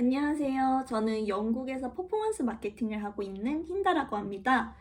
안녕하세요. 저는 영국에서 퍼포먼스 마케팅을 하고 있는 힌다라고 합니다.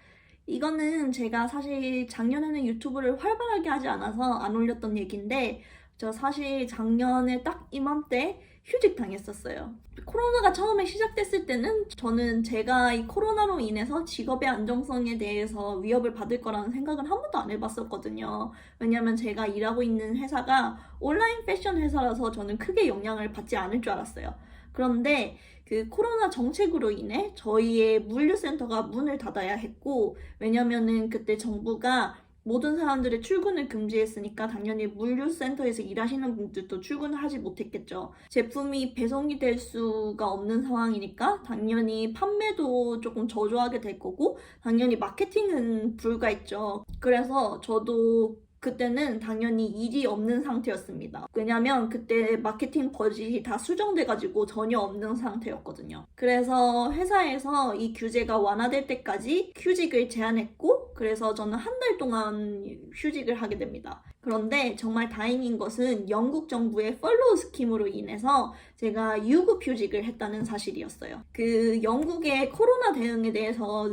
이거는 제가 사실 작년에는 유튜브를 활발하게 하지 않아서 안 올렸던 얘기인데, 저 사실 작년에 딱 이맘때 휴직 당했었어요. 코로나가 처음에 시작됐을 때는 저는 제가 이 코로나로 인해서 직업의 안정성에 대해서 위협을 받을 거라는 생각은 한 번도 안 해봤었거든요. 왜냐면 제가 일하고 있는 회사가 온라인 패션 회사라서 저는 크게 영향을 받지 않을 줄 알았어요. 그런데 그 코로나 정책으로 인해 저희의 물류센터가 문을 닫아야 했고, 왜냐면은 그때 정부가 모든 사람들의 출근을 금지했으니까 당연히 물류센터에서 일하시는 분들도 출근을 하지 못했겠죠. 제품이 배송이 될 수가 없는 상황이니까 당연히 판매도 조금 저조하게 될 거고, 당연히 마케팅은 불가했죠. 그래서 저도 그때는 당연히 일이 없는 상태였습니다. 왜냐면 그때 마케팅 버짓이 다 수정돼가지고 전혀 없는 상태였거든요. 그래서 회사에서 이 규제가 완화될 때까지 휴직을 제한했고, 그래서 저는 한 달 동안 휴직을 하게 됩니다. 그런데 정말 다행인 것은 영국 정부의 펄로우 스킴으로 인해서 제가 유급 휴직을 했다는 사실이었어요. 그 영국의 코로나 대응에 대해서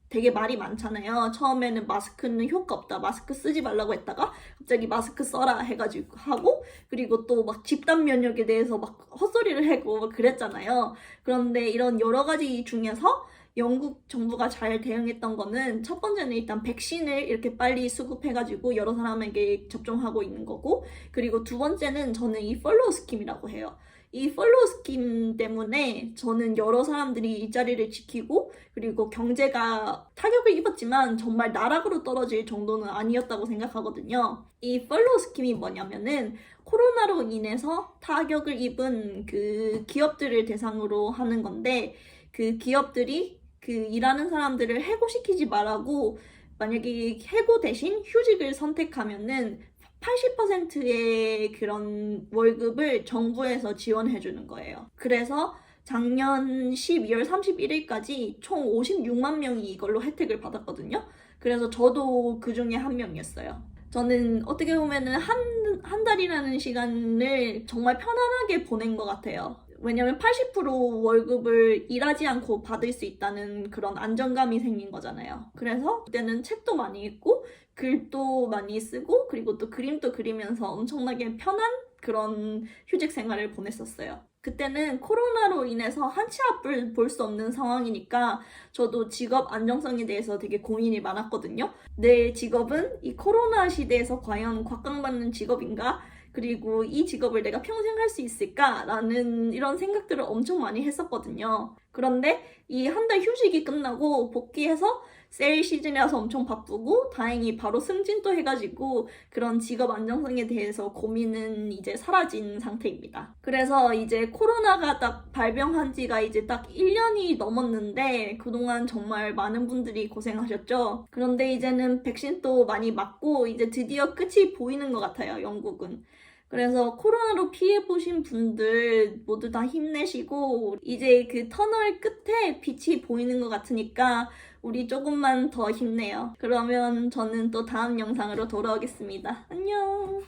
되게 말이 많잖아요. 처음에는 마스크는 효과 없다, 마스크 쓰지 말라고 했다가 갑자기 마스크 써라 해가지고 하고, 그리고 또 막 집단 면역에 대해서 막 헛소리를 하고 막 그랬잖아요. 그런데 이런 여러 가지 중에서 영국 정부가 잘 대응했던 거는, 첫 번째는 일단 백신을 이렇게 빨리 수급해가지고 여러 사람에게 접종하고 있는 거고, 그리고 두 번째는 저는 이 펄로우 스킴이라고 해요. 이 펄로우 스킴 때문에 저는 여러 사람들이 일자리를 지키고, 그리고 경제가 타격을 입었지만 정말 나락으로 떨어질 정도는 아니었다고 생각하거든요. 이 펄로우 스킴이 뭐냐면은 코로나로 인해서 타격을 입은 그 기업들을 대상으로 하는 건데, 그 기업들이 그 일하는 사람들을 해고시키지 말라고, 만약에 해고 대신 휴직을 선택하면은 80%의 그런 월급을 정부에서 지원해 주는 거예요. 그래서 작년 12월 31일까지 총 56만 명이 이걸로 혜택을 받았거든요. 그래서 저도 그 중에 한 명이었어요. 저는 어떻게 보면은 한 달이라는 시간을 정말 편안하게 보낸 것 같아요. 왜냐면 80% 월급을 일하지 않고 받을 수 있다는 그런 안정감이 생긴 거잖아요. 그래서 그때는 책도 많이 읽고, 글도 많이 쓰고, 그리고 또 그림도 그리면서 엄청나게 편한 그런 휴직 생활을 보냈었어요. 그때는 코로나로 인해서 한 치 앞을 볼 수 없는 상황이니까 저도 직업 안정성에 대해서 되게 고민이 많았거든요. 내 직업은 이 코로나 시대에서 과연 곽강받는 직업인가? 그리고 이 직업을 내가 평생 할 수 있을까? 라는 이런 생각들을 엄청 많이 했었거든요. 그런데 이 한 달 휴직이 끝나고 복귀해서 세일 시즌이라서 엄청 바쁘고, 다행히 바로 승진도 해가지고 그런 직업 안정성에 대해서 고민은 이제 사라진 상태입니다. 그래서 이제 코로나가 딱 발병한 지가 이제 딱 1년이 넘었는데, 그동안 정말 많은 분들이 고생하셨죠. 그런데 이제는 백신도 많이 맞고 이제 드디어 끝이 보이는 것 같아요, 영국은. 그래서 코로나로 피해보신 분들 모두 다 힘내시고, 이제 그 터널 끝에 빛이 보이는 것 같으니까 우리 조금만 더 힘내요. 그러면 저는 또 다음 영상으로 돌아오겠습니다. 안녕!